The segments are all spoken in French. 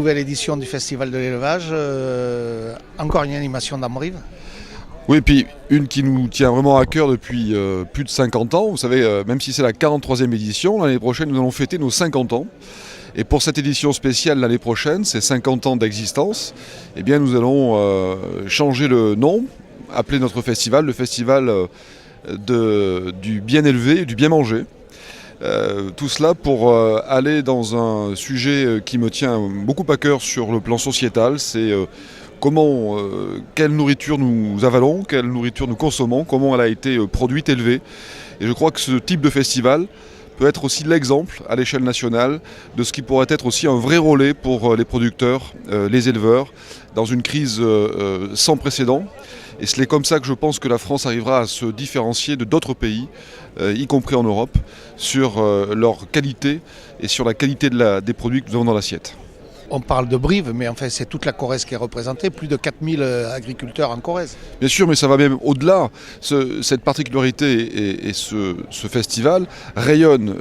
nouvelle édition du Festival de l'élevage. Encore une animation dans Brive. Oui, et puis une qui nous tient vraiment à cœur depuis plus de 50 ans. Vous savez, même si c'est la 43e édition, l'année prochaine nous allons fêter nos 50 ans. Et pour cette édition spéciale l'année prochaine, ces 50 ans d'existence, eh bien nous allons changer le nom, appeler notre festival le festival du bien élevé et du bien manger. Tout cela pour aller dans un sujet qui me tient beaucoup à cœur sur le plan sociétal, c'est quelle nourriture nous avalons, quelle nourriture nous consommons, comment elle a été produite, élevée. Et je crois que ce type de festival peut être aussi l'exemple à l'échelle nationale de ce qui pourrait être aussi un vrai relais pour les producteurs, les éleveurs, dans une crise sans précédent. Et c'est comme ça que je pense que la France arrivera à se différencier de d'autres pays, y compris en Europe, sur leur qualité et sur la qualité des produits que nous avons dans l'assiette. On parle de Brive, mais enfin c'est toute la Corrèze qui est représentée, plus de 4000 agriculteurs en Corrèze. Bien sûr, mais ça va même au-delà. Cette particularité et ce festival rayonne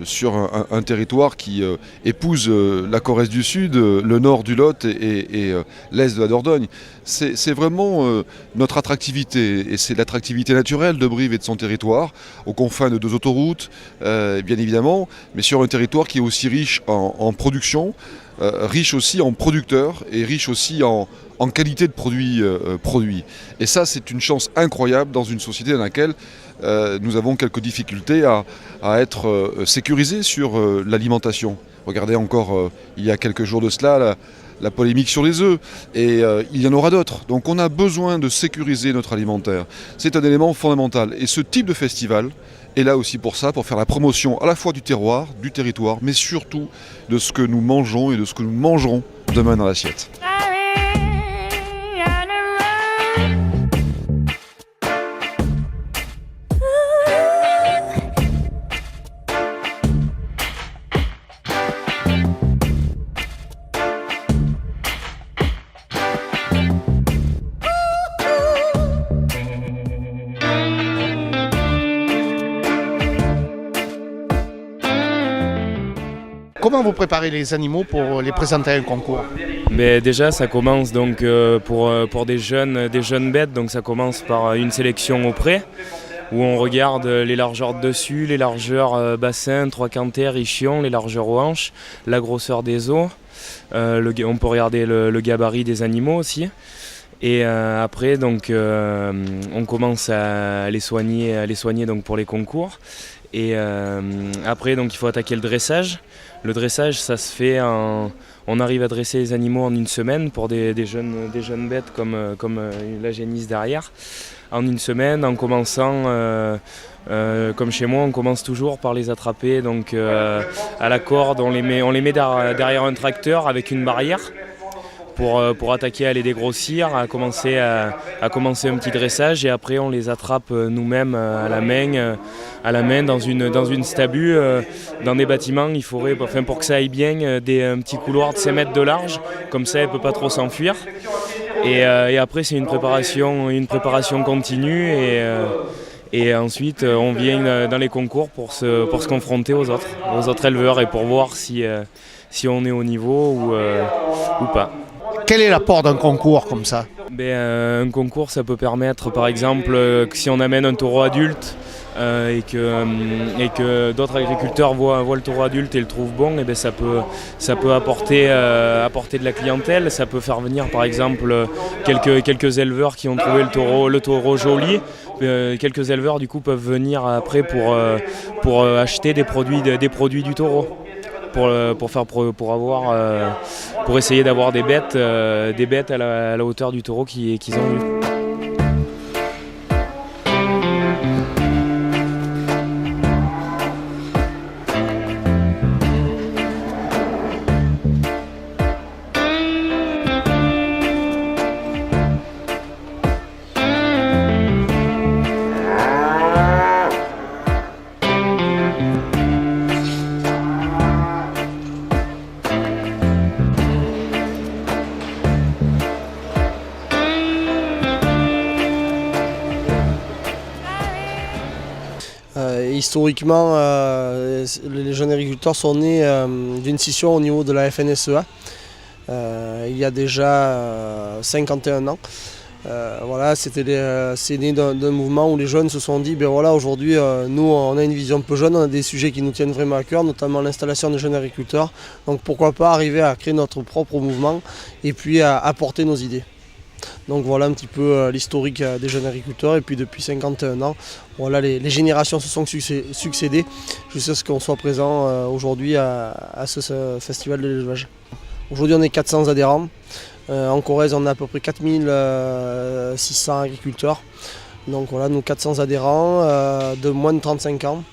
sur un territoire qui épouse la Corrèze du Sud, le nord du Lot et l'est de la Dordogne. C'est vraiment notre attractivité, et c'est l'attractivité naturelle de Brive et de son territoire, aux confins de 2 autoroutes, bien évidemment, mais sur un territoire qui est aussi riche en production, riche aussi en producteurs et riche aussi en qualité de produits. Et ça, c'est une chance incroyable dans une société dans laquelle nous avons quelques difficultés à être sécurisés sur l'alimentation. Regardez encore, il y a quelques jours de cela, la polémique sur les œufs, et il y en aura d'autres. Donc on a besoin de sécuriser notre alimentaire. C'est un élément fondamental. Et ce type de festival est là aussi pour ça, pour faire la promotion à la fois du terroir, du territoire, mais surtout de ce que nous mangeons et de ce que nous mangerons demain dans l'assiette. Comment vous préparez les animaux pour les présenter à un concours? Mais déjà, ça commence donc pour des jeunes bêtes, donc ça commence par une sélection au pré, où on regarde les largeurs de dessus, les largeurs bassin, 3 canters, ichion, les largeurs aux hanches, la grosseur des os. On peut regarder le gabarit des animaux aussi. Et après, donc, on commence à les soigner donc, pour les concours. Et après, donc, il faut attaquer le dressage. Le dressage, ça se fait on arrive à dresser les animaux en 1 semaine pour des jeunes bêtes comme la génisse derrière. En 1 semaine, en commençant, comme chez moi, on commence toujours par les attraper donc, à la corde. On les met derrière un tracteur avec une barrière pour attaquer à les dégrossir, à commencer un petit dressage, et après on les attrape nous-mêmes à la main dans une stabule. Dans des bâtiments, il faudrait, pour que ça aille bien, un petit couloir de 5 mètres de large, comme ça elle ne peut pas trop s'enfuir. Et après c'est une préparation continue, et ensuite on vient dans les concours pour se confronter aux autres éleveurs, et pour voir si on est au niveau ou pas. Quel est l'apport d'un concours comme ça? Un concours, ça peut permettre, par exemple, que si on amène un taureau adulte et que d'autres agriculteurs voient le taureau adulte et le trouvent bon, et ça peut apporter de la clientèle. Ça peut faire venir, par exemple, quelques éleveurs qui ont trouvé le taureau joli. Quelques éleveurs, du coup, peuvent venir après pour acheter des produits du taureau. Pour essayer d'avoir des bêtes à la hauteur du taureau qu'ils ont eu. Historiquement, les jeunes agriculteurs sont nés d'une scission au niveau de la FNSEA. il y a déjà 51 ans. Voilà, c'est né d'un mouvement où les jeunes se sont dit, ben voilà, aujourd'hui, nous, on a une vision un peu jeune, on a des sujets qui nous tiennent vraiment à cœur, notamment l'installation des jeunes agriculteurs. Donc pourquoi pas arriver à créer notre propre mouvement et puis à apporter nos idées. Donc voilà un petit peu l'historique des jeunes agriculteurs. Et puis depuis 51 ans, voilà, les générations se sont succédées jusqu'à ce qu'on soit présent aujourd'hui à ce festival de l'élevage. Aujourd'hui, on est 400 adhérents. En Corrèze, on a à peu près 4600 agriculteurs. Donc voilà, nous 400 adhérents de moins de 35 ans.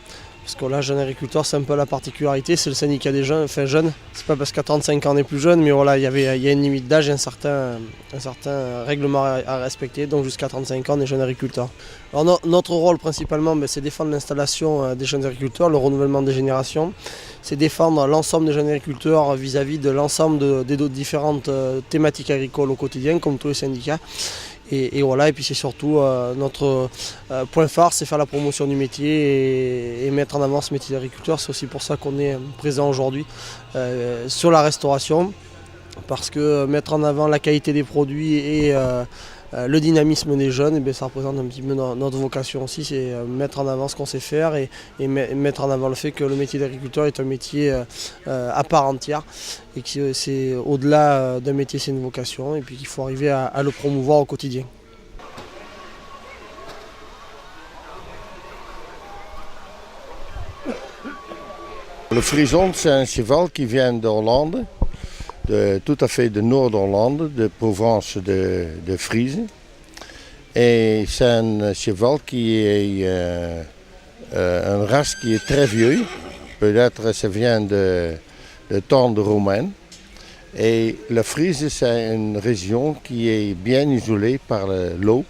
Parce que là, jeune agriculteur, c'est un peu la particularité, c'est le syndicat des jeunes, enfin jeunes. C'est pas parce qu'à 35 ans on est plus jeune, mais voilà, il y a une limite d'âge et un certain règlement à respecter. Donc jusqu'à 35 ans, on est jeunes agriculteurs. Alors notre rôle principalement, c'est défendre l'installation des jeunes agriculteurs, le renouvellement des générations. C'est défendre l'ensemble des jeunes agriculteurs vis-à-vis de l'ensemble des différentes thématiques agricoles au quotidien, comme tous les syndicats. Et voilà, et puis c'est surtout notre point phare, c'est faire la promotion du métier et mettre en avant ce métier d'agriculteur. C'est aussi pour ça qu'on est présent aujourd'hui sur la restauration, parce que mettre en avant la qualité des produits et le dynamisme des jeunes, ça représente un petit peu notre vocation aussi, c'est mettre en avant ce qu'on sait faire et mettre en avant le fait que le métier d'agriculteur est un métier à part entière et que c'est au-delà d'un métier, c'est une vocation et puis qu'il faut arriver à le promouvoir au quotidien. Le frison, c'est un cheval qui vient d'Hollande. Tout à fait de Nord-Hollande, de Provence de Frise. Et c'est un cheval qui est une race qui est très vieille. Peut-être ça vient de temps de Romains. Et la Frise, c'est une région qui est bien isolée par l'eau.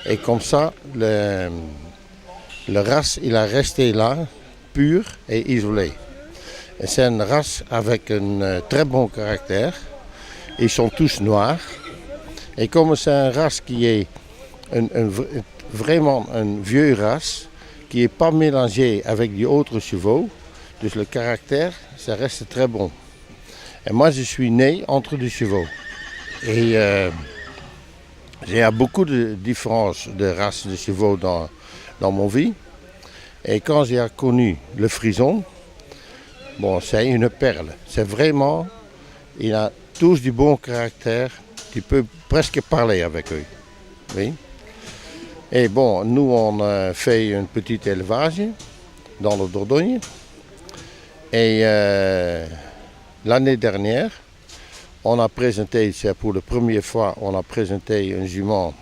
Et comme ça, la race, il a resté là, pur et isolé. C'est une race avec un très bon caractère. Ils sont tous noirs. Et comme c'est une race qui est vraiment une vieille race, qui n'est pas mélangée avec les autres chevaux, donc le caractère, ça reste très bon. Et moi, je suis né entre deux chevaux. Et il y a beaucoup de différences de races de chevaux dans mon vie. Et quand j'ai connu le frison, bon, c'est une perle. C'est vraiment, il a tous du bon caractère. Tu peux presque parler avec eux. Oui. Et bon, nous, on a fait un petit élevage dans le Dordogne. Et l'année dernière, on a présenté, c'est pour la première fois, on a présenté un jument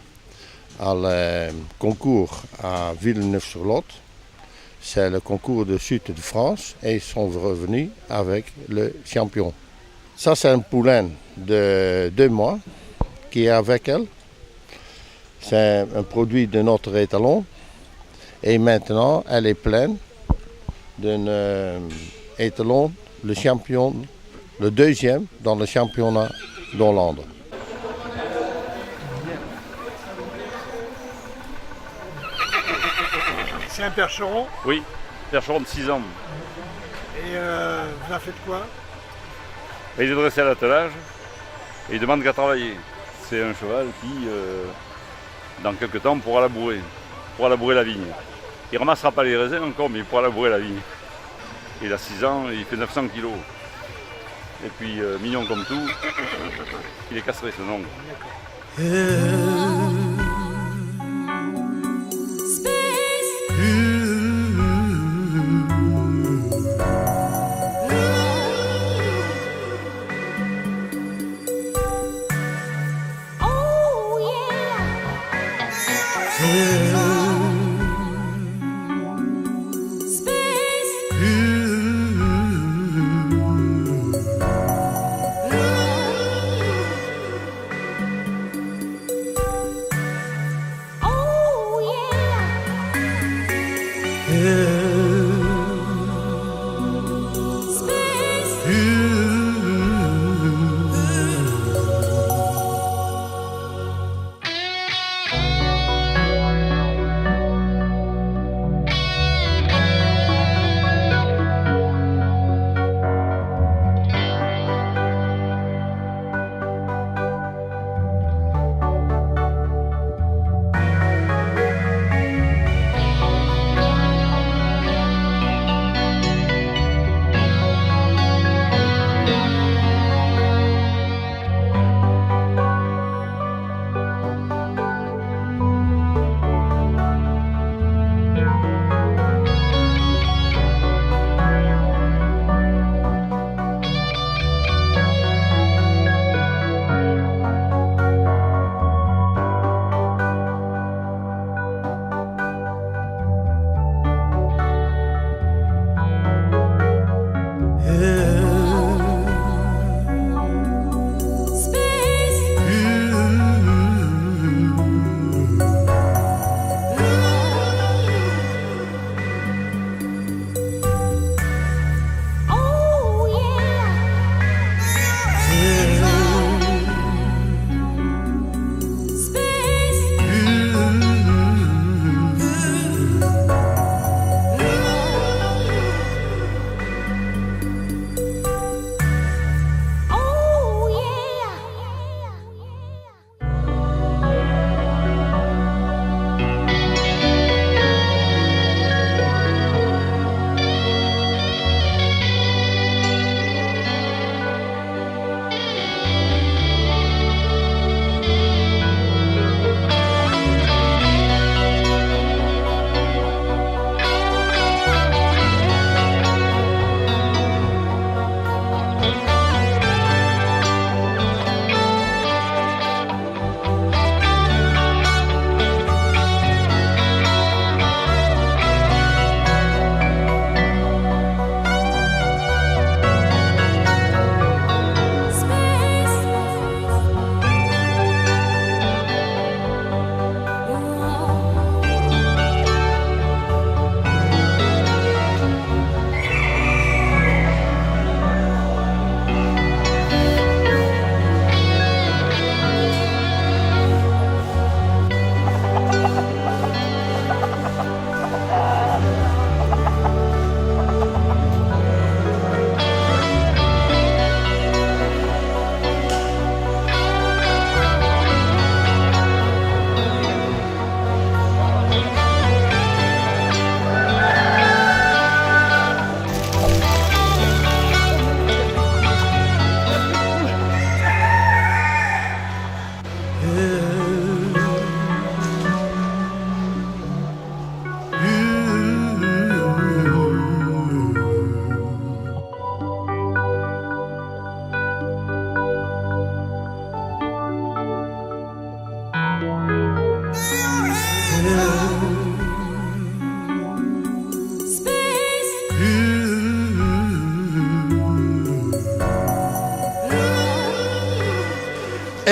à le concours à Villeneuve-sur-Lot. C'est le concours de Sud de France et ils sont revenus avec le champion. Ça, c'est un poulain de 2 mois qui est avec elle. C'est un produit de notre étalon. Et maintenant, elle est pleine d'un étalon, le champion, le 2e dans le championnat d'Hollande. C'est un percheron? Oui, percheron de 6 ans. Et vous en faites quoi? Il est dressé à l'attelage et il demande qu'à travailler. C'est un cheval qui, dans quelques temps, pourra labourer la vigne. Il ne ramassera pas les raisins encore, mais il pourra labourer la vigne. Il a 6 ans, il fait 900 kilos. Et puis, mignon comme tout, il est castré ce nom.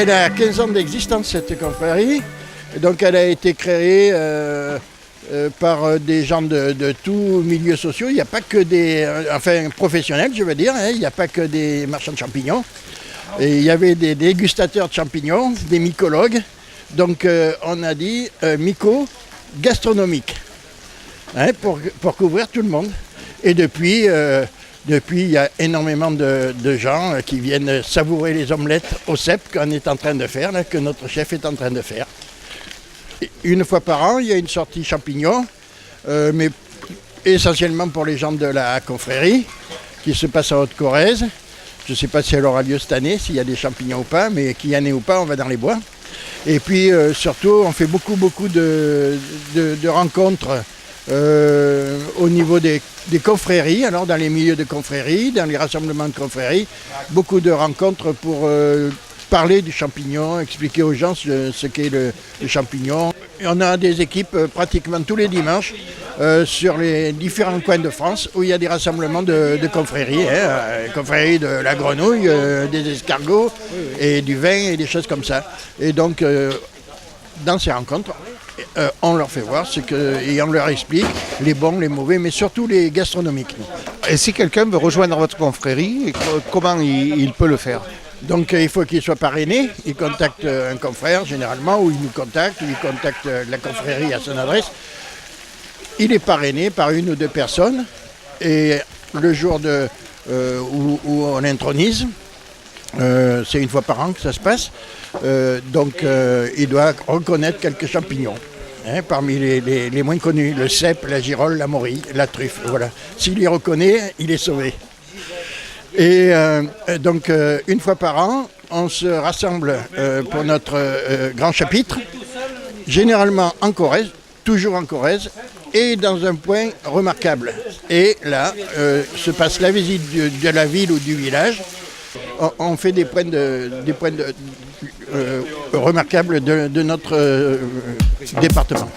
elle a 15 ans d'existence, cette confrérie. Et donc elle a été créée par des gens de tous milieux sociaux. Il n'y a pas que des, professionnels, je veux dire, hein. Il n'y a pas que des marchands de champignons. Et il y avait des dégustateurs de champignons, des mycologues. Donc on a dit myco gastronomique, hein, pour couvrir tout le monde. Et depuis, il y a énormément de gens qui viennent savourer les omelettes au cèpe qu'on est en train de faire, là, que notre chef est en train de faire. Une fois par an, il y a une sortie champignons, mais essentiellement pour les gens de la confrérie, qui se passe à Haute-Corrèze. Je ne sais pas si elle aura lieu cette année, s'il y a des champignons ou pas, mais qu'il y en ait ou pas, on va dans les bois. Et puis surtout, on fait beaucoup de rencontres au niveau des confréries, alors dans les milieux de confréries, dans les rassemblements de confréries, beaucoup de rencontres pour parler du champignon, expliquer aux gens ce qu'est le champignon. Et on a des équipes pratiquement tous les dimanches sur les différents coins de France où il y a des rassemblements de confréries, hein, confréries de la grenouille, des escargots et du vin et des choses comme ça. Et donc dans ces rencontres, on leur fait voir et on leur explique les bons, les mauvais, mais surtout les gastronomiques. Et si quelqu'un veut rejoindre votre confrérie, comment il peut le faire? Donc il faut qu'il soit parrainé, il contacte un confrère généralement, ou il nous contacte, ou il contacte la confrérie à son adresse. Il est parrainé par une ou deux personnes, et le jour où on intronise, c'est une fois par an que ça se passe, donc il doit reconnaître quelques champignons. Hein, parmi les moins connus, le cèpe, la girole, la morille, la truffe, voilà. S'il les reconnaît, il est sauvé. Et donc une fois par an, on se rassemble pour notre grand chapitre, généralement en Corrèze, toujours en Corrèze, et dans un point remarquable. Et là se passe la visite de la ville ou du village. On fait des points remarquables de notre département.